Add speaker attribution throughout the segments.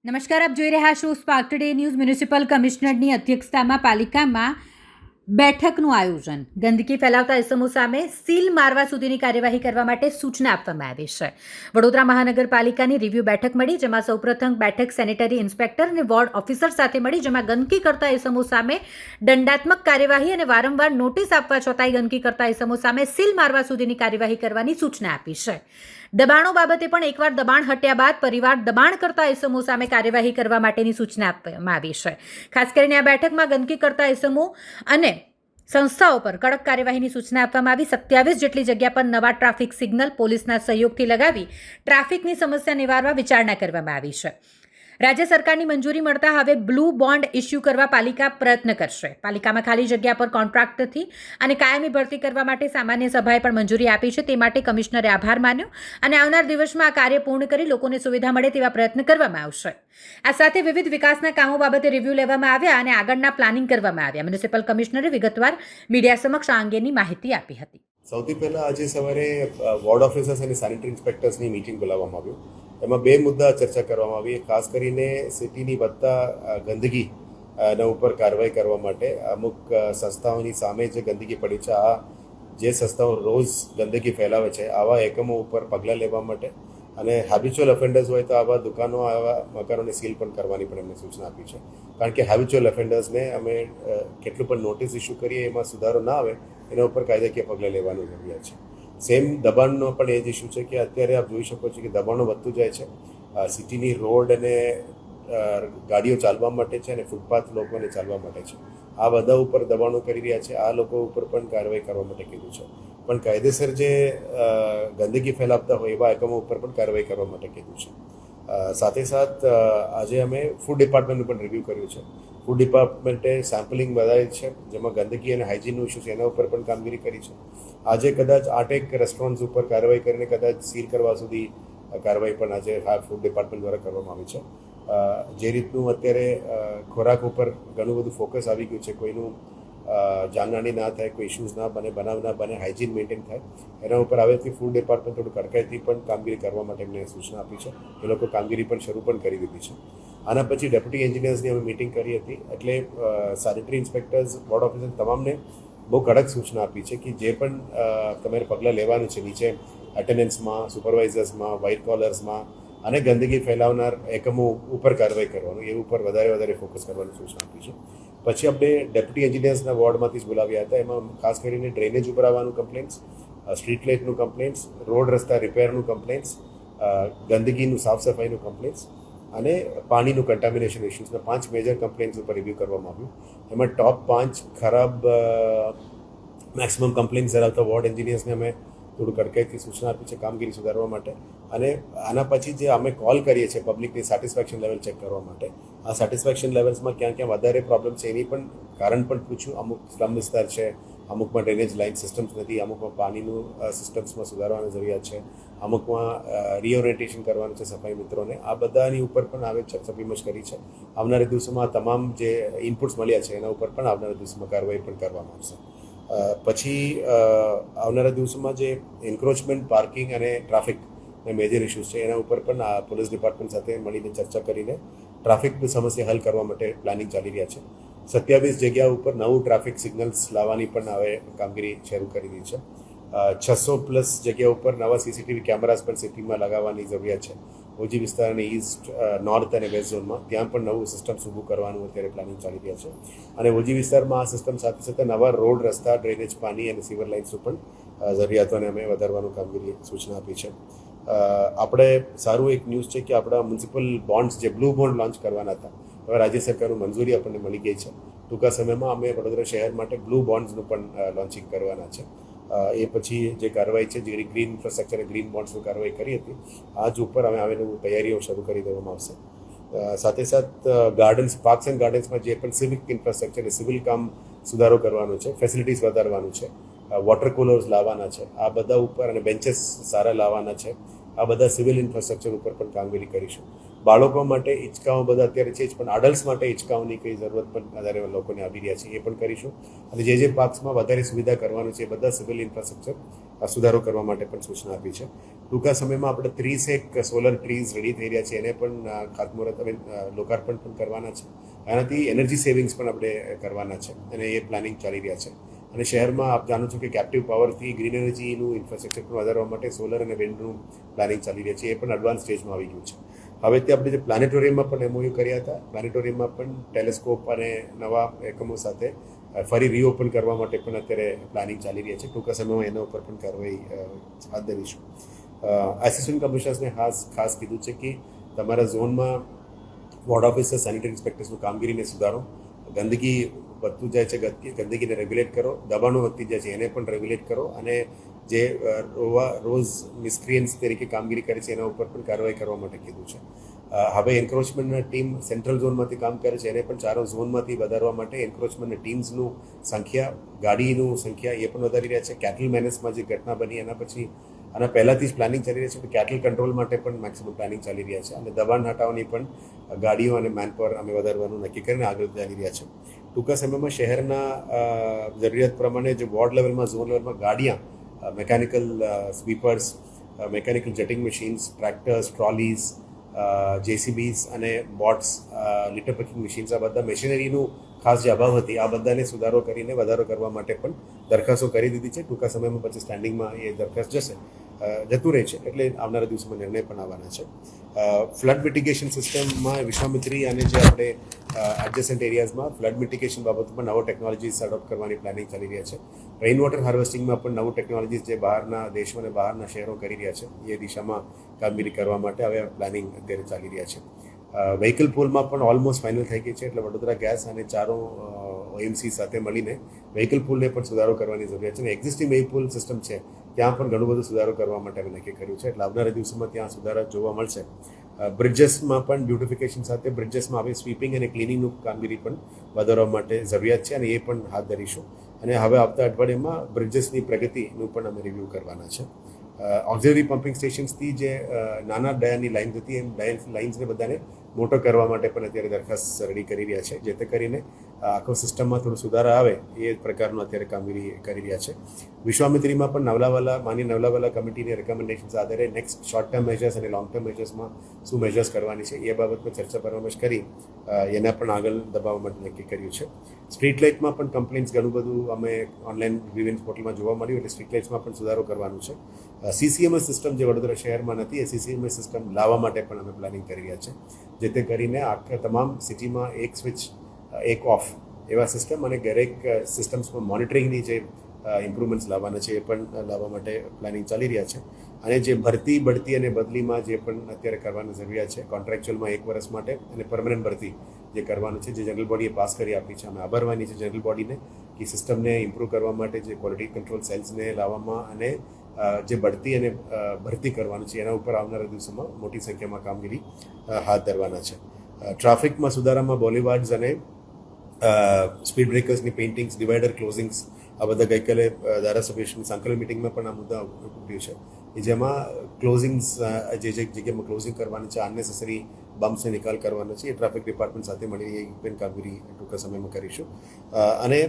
Speaker 1: નમસ્કાર, આપ જોઈ રહ્યા છો સ્પાર્ક ટુડે ન્યૂઝ. મ્યુનિસિપલ કમિશનરની અધ્યક્ષતામાં પાલિકામાં બેઠકનું આયોજન. ગંદકી ફેલાવતા ઇસમો સામે સીલ મારવા સુધીની કાર્યવાહી કરવા માટે સૂચના આપવામાં આવી છે. વડોદરા મહાનગરપાલિકાની રિવ્યુ બેઠક મળી, જેમાં સૌપ્રથમ બેઠક સેનેટરી ઇન્સ્પેક્ટર અને વોર્ડ ઓફિસર સાથે મળી, જેમાં ગંદકી કરતા ઇસમો સામે દંડાત્મક કાર્યવાહી અને વારંવાર નોટિસ આપવા છતાંય ગંદકી કરતા ઇસમો સામે સીલ મારવા સુધીની કાર્યવાહી કરવાની સૂચના આપી છે. દબાણો બાબતે પણ એકવાર દબાણ હટ્યા બાદ પરિવાર દબાણ કરતા ઇસમો સામે કાર્યવાહી કરવા માટેની સૂચના આપવામાં આવી છે. ખાસ કરીને આ બેઠકમાં ગંદકી કરતા ઇસમો અને સંસ્થાઓ પર કડક કાર્યવાહીની સૂચના આપવામાં આવી. 27 જેટલી જગ્યા પર નવા ટ્રાફિક સિગ્નલ પોલીસના સહયોગથી લગાવી ટ્રાફિકની સમસ્યા નિવારવા વિચારણા કરવામાં આવી છે. રાજ્ય સરકારની મંજૂરી મળતા હવે બ્લુ બોન્ડ ઇસ્યુ કરવા પાલિકા પ્રયત્ન કરશે. પાલિકામાં ખાલી જગ્યા પર કોન્ટ્રાક્ટથી અને કાયમી ભરતી કરવા માટે સામાન્ય સભાએ પણ મંજૂરી આપી છે. તે માટે કમિશનરે આભાર માન્યો અને આવનાર દિવસમાં આ કાર્ય પૂર્ણ કરી લોકોને સુવિધા મળે તેવા પ્રયત્ન કરવામાં આવશે. આ સાથે વિવિધ વિકાસના કામો બાબતે રિવ્યૂ લેવામાં આવ્યા અને આગળના પ્લાનિંગ કરવામાં આવ્યા. મ્યુનિસિપલ કમિશનરે વિગતવાર મીડિયા સમક્ષ આ અંગેની માહિતી આપી હતી.
Speaker 2: સૌથી પહેલાં આજે સવારે વોર્ડ ઓફિસર્સ અને સેનેટરી ઇન્સ્પેક્ટર્સની મિટિંગ બોલાવવામાં આવ્યું. એમાં બે મુદ્દા ચર્ચા કરવામાં આવી. ખાસ કરીને સિટીની વધતા ગંદકી એના ઉપર કાર્યવાહી કરવા માટે અમુક સંસ્થાઓની સામે જે ગંદકી પડી છે, આ જે સંસ્થાઓ રોજ ગંદકી ફેલાવે છે, આવા એકમો ઉપર પગલાં લેવા માટે અને હેબિચ્યુઅલ ઓફેન્ડર્સ હોય તો આવા દુકાનો, આવા મકાનોને સીલ પણ કરવાની પણ એમને સૂચના આપી છે. કારણ કે હેબિચ્યુઅલ ઓફેન્ડર્સને અમે કેટલું પણ નોટિસ ઇસ્યુ કરીએ એમાં સુધારો ના આવે એના ઉપર કાયદાકીય પગલાં લેવાનું જરૂરિયાત છે. સેમ દબાણનો પણ એ જ ઇસ્યુ છે કે અત્યારે આપ જોઈ શકો છો કે દબાણો વધતું જાય છે. સિટીની રોડ અને ગાડીઓ ચાલવા માટે છે અને ફૂટપાથ લોકોને ચાલવા માટે છે. આ બધા ઉપર દબાણો કરી રહ્યા છે. આ લોકો ઉપર પણ કાર્યવાહી કરવા માટે કીધું છે. પણ કાયદેસર જે ગંદકી ફેલાવતા હોય એવા એકમો ઉપર પણ કાર્યવાહી કરવા માટે કીધું છે. સાથે સાથ આજે અમે ફૂડ ડિપાર્ટમેન્ટનું પણ રિવ્યૂ કર્યું છે. ફૂડ ડિપાર્ટમેન્ટે સેમ્પલિંગ વધારી છે, જેમાં ગંદકી અને હાઇજીનનું ઇસ્યુ છે એના ઉપર પણ કામગીરી કરી છે. આજે કદાચ 8 રેસ્ટોરન્ટ્સ ઉપર કાર્યવાહી કરીને કદાચ સીલ કરવા સુધી કાર્યવાહી પણ આજે ફૂડ ડિપાર્ટમેન્ટ દ્વારા કરવામાં આવી છે. જે રીતનું અત્યારે ખોરાક ઉપર ઘણું બધું ફોકસ આવી ગયું છે, કોઈનું જાનહાની ના થાય, કોઈ ઇસ્યુઝ ના બને, બનાવ ના બને, હાઇજીન મેન્ટેન થાય, એના ઉપર હવેથી ફૂડ ડિપાર્ટમેન્ટ થોડું કડકાઈથી પણ કામગીરી કરવા માટે એમને સૂચના આપી છે. એ લોકો કામગીરી પણ શરૂ પણ કરી દીધી છે. આના પછી ડેપ્યુટી એન્જિનિયર્સની અમે મિટિંગ કરી હતી. એટલે સેનેટરી ઇન્સ્પેક્ટર્સ, વોર્ડ ઓફિસર તમામને બહુ કડક સૂચના આપી છે કે જે પણ તમારે પગલાં લેવાનું છે નીચે અટેન્ડન્સમાં, સુપરવાઇઝર્સમાં, વ્હાઇટ કોલર્સમાં અને ગંદકી ફેલાવનાર એકમો ઉપર કાર્યવાહી કરવાનું, એ ઉપર વધારે ફોકસ કરવાની સૂચના આપી છે. પછી આપણે ડેપ્યુટી એન્જિનિયર્સના વોર્ડમાંથી જ બોલાવ્યા હતા. એમાં ખાસ કરીને ડ્રેનેજ ઉપર આવવાનું કમ્પ્લેન્ટ્સ, સ્ટ્રીટ લાઇટનું કમ્પ્લેન્ટ્સ, રોડ રસ્તા રિપેરનું કમ્પ્લેન્ટ્સ, ગંદકીનું સાફ સફાઈનું કમ્પ્લેન્ટ્સ અને પાણીનું કન્ટામિનેશન ઇસ્યુઝના 5 મેજર કમ્પ્લેન્ટ્સ ઉપર રિવ્યૂ કરવામાં આવ્યું. એમાં ટોપ 5 ખરાબ મેક્સિમમ કમ્પ્લેન્ટ્સ ધરાવતા વોર્ડ એન્જિનિયર્સને અમે થોડું કડકાઈથી સૂચના આપી છે કામગીરી સુધારવા માટે. અને આના પછી જે અમે કોલ કરીએ છીએ પબ્લિકની સેટિસ્ફેક્શન લેવલ ચેક કરવા માટે, આ સેટિસ્ફેક્શન લેવલ્સમાં ક્યાં વધારે પ્રોબ્લેમ છે એની પણ કારણ પણ પૂછ્યું. અમુક સ્લમ વિસ્તાર છે, અમુકમાં ડ્રેનેજ લાઇન સિસ્ટમ્સ નથી, અમુકમાં પાણીનું સિસ્ટમ્સમાં સુધારવાની જરૂરિયાત છે, અમુકમાં રીઓરિએન્ટેશન કરવાનું છે સફાઈ મિત્રોને. આ બધાની ઉપર પણ હવે ચર્ચા વિમર્શ કરી છે. આવનારા દિવસોમાં તમામ જે ઇનપુટ્સ મળ્યા છે એના ઉપર પણ આવનારા દિવસોમાં કાર્યવાહી પણ કરવામાં આવશે. પછી આવનારા દિવસોમાં જે એન્ક્રોચમેન્ટ, પાર્કિંગ અને ટ્રાફિક મેજર ઇસ્યુઝ છે એના ઉપર પણ પોલીસ ડિપાર્ટમેન્ટ સાથે મળીને ચર્ચા કરીને ટ્રાફિકની સમસ્યા હલ કરવા માટે પ્લાનિંગ ચાલી રહ્યા છે. 27 જગ્યા ઉપર નવું ટ્રાફિક સિગ્નલ્સ લાવવાની પણ હવે કામગીરી શરૂ કરી દીધી છે. 600+ જગ્યા ઉપર નવા સીસીટીવી કેમેરાસ પણ સિટીમાં લગાવવાની જરૂરિયાત છે. ઓજી વિસ્તાર અને ઈસ્ટ, નોર્થ અને વેસ્ટ ઝોનમાં ત્યાં પણ નવું સિસ્ટમ્સ ઊભું કરવાનું અત્યારે પ્લાનિંગ ચાલી રહ્યા છે. અને ઓજી વિસ્તારમાં આ સિસ્ટમ સાથે સાથે નવા રોડ, રસ્તા, ડ્રેનેજ, પાણી અને સિવર લાઇન્સનું પણ જરૂરિયાતોને અમે વધારવાનું કામગીરી સૂચના આપી છે. આપણે સારું એક ન્યૂઝ છે કે આપણા મ્યુનિસિપલ બોન્ડ્સ, જે બ્લુ બોન્ડ લોન્ચ કરવાના હતા, હવે રાજ્ય સરકારનું મંજૂરી આપણને મળી ગઈ છે. ટૂંકા સમયમાં અમે વડોદરા શહેર માટે બ્લુ બોન્ડ્સનું પણ લોન્ચિંગ કરવાના છે. એ પછી જે કાર્યવાહી છે, જે ગ્રીન ઇન્ફ્રાસ્ટ્રક્ચર અને ગ્રીન બોન્ડ્સની કાર્યવાહી કરી હતી, આજ ઉપર અમે આવેલું તૈયારીઓ શરૂ કરી દેવામાં આવશે. સાથે સાથ ગાર્ડન્સ, પાર્ક્સ એન્ડ ગાર્ડન્સમાં જે પણ સિવિક ઇન્ફ્રાસ્ટ્રક્ચર અને સિવિલ કામ સુધારો કરવાનો છે, ફેસિલિટીઝ વધારવાનું છે, વોટર કુલર્સ લાવવાના છે, આ બધા ઉપર અને બેન્ચીસ સારા લાવવાના છે. આ બધા સિવિલ ઇન્ફ્રાસ્ટ્રક્ચર ઉપર પણ કામગીરી કરીશું. બાળકો માટે હિંચકાઓ બધા અત્યારે છે જ, પણ અડલ્ટ્સ માટે હિંચકાઓની કંઈ જરૂરત પણ વધારે લોકોને આવી રહ્યા છે એ પણ કરીશું. અને જે પાર્ક્સમાં વધારે સુવિધા કરવાનું છે એ બધા સિવિલ ઇન્ફ્રાસ્ટ્રક્ચર સુધારો કરવા માટે પણ સૂચના આપી છે. ટૂંકા સમયમાં આપણે 30 સોલર ટ્રીઝ રેડી થઈ રહ્યા છે, એને પણ ખાતમુહૂર્ત લોકાર્પણ પણ કરવાના છે. આનાથી એનર્જી સેવિંગ્સ પણ આપણે કરવાના છે અને એ પ્લાનિંગ ચાલી રહ્યા છે. અને શહેરમાં આપ જાણો છો કે કેપ્ટિવ પાવરથી ગ્રીન એનર્જીનું ઇન્ફ્રાસ્ટ્રક્ચર પણ વધારવા માટે સોલર અને વિન્ડનું પ્લાનિંગ ચાલી રહ્યા છે. એ પણ એડવાન્સ સ્ટેજમાં આવી ગયું છે. હવે તે આપણે જે પ્લાનેટોરિયમમાં પણ એમઓયુ કર્યા હતા, પ્લાનેટોરિયમમાં પણ ટેલિસ્કોપ અને નવા એકમો સાથે ફરી રીઓપન કરવા માટે પણ અત્યારે પ્લાનિંગ ચાલી રહ્યા છે. ટૂંકા સમયમાં એના ઉપર પણ કાર્યવાહી હાથ ધરીશું. આસિસ્ટન્ટ કમિશનર્સને ખાસ કીધું છે કે તમારા ઝોનમાં વોર્ડ ઓફિસર, સેનિટરી ઇન્સ્પેક્ટર્સનું કામગીરીને સુધારો. ગંદકી વધતું જાય છે, ગંદકીને રેગ્યુલેટ કરો. દબાણો વધતી જાય છે, એને પણ રેગ્યુલેટ કરો. અને જે રોજ મિસક્રિયન્સ તરીકે કામગીરી કરે છે એના ઉપર પણ કાર્યવાહી કરવા માટે કીધું છે. હવે એન્ક્રોચમેન્ટના ટીમ સેન્ટ્રલ ઝોનમાંથી કામ કરે છે, એને પણ 4 ઝોનમાંથી વધારવા માટે એન્ક્રોચમેન્ટના ટીમ્સનું સંખ્યા, ગાડીનું સંખ્યા એ પણ વધારી રહ્યા છે. કેટલ મેનેજમાં જે ઘટના બની એના પછી આના પહેલાંથી જ પ્લાનિંગ ચાલી રહી છે. કેટલ કંટ્રોલ માટે પણ મેક્સિમમ પ્લાનિંગ ચાલી રહ્યા છે. અને દબાણ હટાવવાની પણ ગાડીઓ અને મેનપાવર અમે વધારવાનું નક્કી કરીને આગળ ચાલી રહ્યા છે. ટૂંકા સમયમાં શહેરના જરૂરિયાત પ્રમાણે જે વોર્ડ લેવલમાં, ઝોન લેવલમાં ગાડીਆਂ, mechanical sweepers, mechanical jetting machines, tractors, trolleys, JCBs અને બોટ્સ, લિટર પકિંગ મશીન્સ, આ બધા મશીનરીનું ખાસ જે અભાવ હતી આ બધાને સુધારો કરીને વધારો કરવા માટે પણ દરખાસ્તો કરી દીધી છે. ટૂંકા સમયમાં પછી સ્ટેન્ડિંગમાં એ દરખાસ્ત જતું રહે છે, એટલે આવનારા દિવસોમાં નિર્ણય પણ આવવાના છે. ફ્લડ મિટિગેશન સિસ્ટમમાં વિશ્વામિત્રી અને જે આપણે એડજસન્ટ એરિયાઝમાં ફ્લડ મિટિગેશન બાબતમાં નવો ટેકનોલોજીસ એડોપ્ટ કરવાની પ્લાનિંગ ચાલી રહ્યા છે. રેઇન વોટર હાર્વેસ્ટિંગમાં પણ નવું ટેકનોલોજીસ જે બહારના દેશો અને બહારના શહેરો કરી રહ્યા છે એ દિશામાં કામગીરી કરવા માટે હવે પ્લાનિંગ અત્યારે ચાલી રહ્યા છે. વ્હીકલ પૂલમાં પણ ઓલમોસ્ટ ફાઇનલ થઈ ગઈ છે, એટલે વડોદરા ગેસ અને 4 ઓએમસી સાથે મળીને વ્હીકલ પૂલને પણ સુધારો કરવાની જરૂરિયાત છે. અને એક્ઝિસ્ટિંગ વ્હીકલ પૂલ સિસ્ટમ છે ત્યાં પણ ઘણું બધું સુધારો કરવા માટે અમે નક્કી કર્યું છે, એટલે આવનારા દિવસોમાં ત્યાં સુધારા જોવા મળશે. બ્રિજેસમાં પણ બ્યુટિફિકેશન સાથે બ્રિજેસમાં હવે સ્વીપિંગ અને ક્લિનિંગનું કામગીરી પણ વધારવા માટે જરૂરિયાત છે અને એ પણ હાથ ધરીશું. અને હવે આવતા અઠવાડિયામાં બ્રિજેસની પ્રગતિનું પણ અમે રિવ્યૂ કરવાના છે. ઓક્ઝિલરી પમ્પિંગ સ્ટેશન્સથી જે નાના ડાયાની લાઇન્સ હતી એમ લાઇન્સને બધાને મોટો કરવા માટે પણ અત્યારે દરખાસ્ત રેડી કરી રહ્યા છે, જેથી કરીને આખો સિસ્ટમમાં થોડો સુધારા આવે એ પ્રકારનું અત્યારે કામગીરી કરી રહ્યા છે. વિશ્વામિત્રીમાં પણ નવલાવાલા કમિટીની રેકમેન્ડેશન્સ આધારે નેક્સ્ટ શોર્ટ ટર્મ મેજર્સ અને લોંગ ટર્મ મેજર્સમાં શું મેજર્સ કરવાની છે એ બાબતમાં ચર્ચા પરામર્શ કરી એના પણ આગળ દબાવવા માટે નક્કી કર્યું છે. સ્ટ્રીટ લાઇટમાં પણ કમ્પ્લેન્ટ્સ ઘણું બધું અમે ઓનલાઈન ગ્રીવન્સ પોર્ટલમાં જોવા મળ્યું, એટલે સ્ટ્રીટ લાઇટ્સમાં પણ સુધારો કરવાનું છે. સીસીએમએસ સિસ્ટમ જે વડોદરા શહેરમાં નથી, એ સીસીએમએસ સિસ્ટમ લાવવા માટે પણ અમે પ્લાનિંગ કરી રહ્યા છે, જેથી કરીને આખા તમામ સિટીમાં એક સ્વિચ એક ઓફ એવા સિસ્ટમ અને દરેક સિસ્ટમ્સમાં મોનિટરિંગની જે ઇમ્પ્રુવમેન્ટ્સ લાવવાના છે એ પણ લાવવા માટે પ્લાનિંગ ચાલી રહ્યા છે. અને જે ભરતી, બઢતી અને બદલીમાં જે પણ અત્યારે કરવાની જરૂરિયાત છે, કોન્ટ્રાક્ચ્યુઅલમાં 1 વર્ષ માટે અને પરમનન્ટ ભરતી જે કરવાનું છે, જે જનરલ બોડીએ પાસ કરી આપી છે, અમે આભારવાની છે જનરલ બોડીને કે સિસ્ટમને ઇમ્પ્રૂવ કરવા માટે જે ક્વોલિટી કંટ્રોલ સેલ્સને લાવવામાં અને જે બઢતી અને ભરતી કરવાનું છે એના ઉપર આવનારા દિવસોમાં મોટી સંખ્યામાં કામગીરી હાથ ધરવાના છે. ટ્રાફિકમાં સુધારામાં બોલીવાર્ડ્સ અને સ્પીડ બ્રેકર્સની પેઇન્ટિંગ્સ, ડિવાઈડર ક્લોઝિંગ્સ, આ બધા ગઈકાલે ધારાસભ્યની સંકલન મિટિંગમાં પણ આ મુદ્દા ઉઠ્યું છે, કે જેમાં ક્લોઝિંગ્સ જે જગ્યામાં ક્લોઝિંગ કરવાની છે, અનનેસેસરી બમ્પ્સને નિકાલ કરવાનો છે, એ ટ્રાફિક ડિપાર્ટમેન્ટ સાથે મળી એ પણ કામગીરી ટૂંકા સમયમાં કરીશું. અને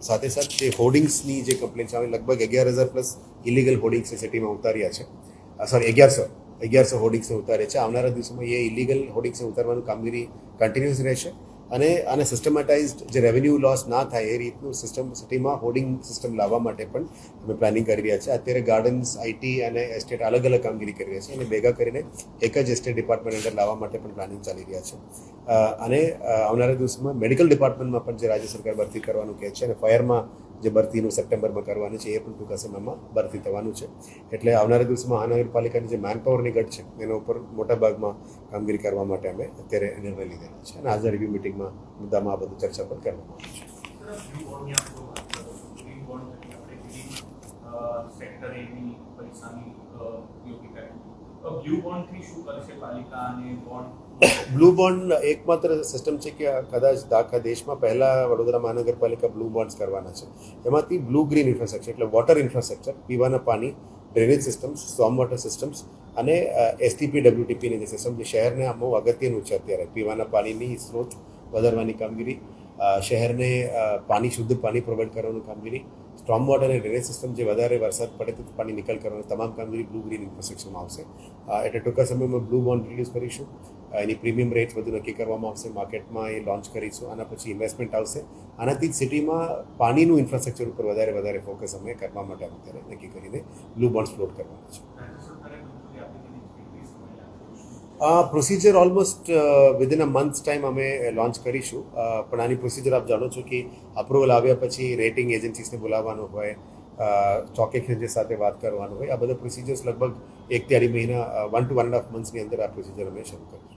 Speaker 2: સાથે જે હોર્ડિંગ્સની જે કમ્પ્લેન્ટ્સ આવે, લગભગ 11,000+ ઇલીગલ હોર્ડિંગ્સ સિટીમાં ઉતાર્યા છે. 1100 હોર્ડિંગ્સને ઉતારે છે. આવનારા દિવસોમાં એ ઇલીગલ હોર્ડિંગ્સને ઉતારવાનું કામગીરી કન્ટિન્યુઅસ રહેશે. અને આને સિસ્ટમેટાઇઝડ જે રેવન્યુ લોસ ના થાય એ રીતનું સિટીમાં હોર્ડિંગ સિસ્ટમ લાવવા માટે પણ અમે પ્લાનિંગ કરી રહ્યા છે. અત્યારે ગાર્ડન્સ, આઈટી અને એસ્ટેટ અલગ કામગીરી કરી રહ્યા છે, અને ભેગા કરીને એક જ એસ્ટેટ ડિપાર્ટમેન્ટ અંદર લાવવા માટે પણ પ્લાનિંગ ચાલી રહ્યા છે. અને આવનારા દિવસોમાં મેડિકલ ડિપાર્ટમેન્ટમાં પણ જે રાજ્ય સરકાર ભરતી કરવાનું કહે છે, અને ફાયરમાં જે ભરતીનું સપ્ટેમ્બરમાં કરવાની છે એ પણ ટૂંકા સમયમાં ભરતી થવાનું છે. એટલે આવનારા દિવસમાં મહાનગરપાલિકાની જે મેનપાવરની ઘટ છે એના ઉપર મોટા ભાગમાં કામગીરી કરવા માટે અમે અત્યારે નિર્ણય લીધેલો છે, અને આજે રિવ્યુ મિટિંગમાં મુદ્દામાં આ બધું ચર્ચા પણ કરવામાં આવે છે. બ્લુ બોન્ડ એકમાત્ર સિસ્ટમ છે કે કદાચ આખા દેશમાં પહેલા વડોદરા મહાનગરપાલિકા બ્લુ બોન્ડ્સ કરવાના છે. એમાંથી બ્લુ ગ્રીન ઇન્ફ્રાસ્ટ્રક્ચર એટલે વોટર ઇન્ફ્રાસ્ટ્રક્ચર, પીવાના પાણી, drainage systems, storm water systems અને એસટીપી ડબ્લ્યુટીપીની જે સિસ્ટમ જે શહેરને બહુ અગત્યનું છે અત્યારે પીવાના પાણીની સ્ત્રોત વધારવાની કામગીરી, શહેરને પાણી શુદ્ધ પાણી પ્રોવાઈડ કરવાની કામગીરી, સ્ટ્રોમ વોટર અને ડ્રેનેજ સિસ્ટમ જે વધારે વરસાદ પડે તો પાણી નિકાલ કરવાની તમામ કામગીરી બ્લુ ગ્રીન ઇન્ફ્રાસ્ટ્રક્ચરમાં આવશે. એટલે ટૂંકા સમયમાં બ્લુ બોન્ડ રિલીઝ કરીશું, એની પ્રીમિયમ રેટ્સ બધું નક્કી કરવામાં આવશે, માર્કેટમાં એ લોન્ચ કરીશું, આના પછી ઇન્વેસ્ટમેન્ટ આવશે. આનાથી જ સિટીમાં પાણીનું ઇન્ફ્રાસ્ટ્રક્ચર ઉપર વધારે ફોકસ અમે કરવા માટે અત્યારે નક્કી કરીને બ્લુ બોન્ડ્સ ફ્લોટ કરવાના છે. Procedure almost within a months time અમે લોન્ચ કરીશું, પણ આની પ્રોસિજર આપ જાણો છો કે અપ્રુવલ આવ્યા પછી રેટિંગ એજન્સીસને બોલાવવાનું હોય, સ્ટોક એક્સચેન્જીસ સાથે વાત કરવાનું હોય, આ બધા પ્રોસિજર્સ લગભગ 1 થી 2.5 મહિના 1 to 1.5 મંથ્સની અંદર આ પ્રોસિજર અમે શરૂ કરીશું.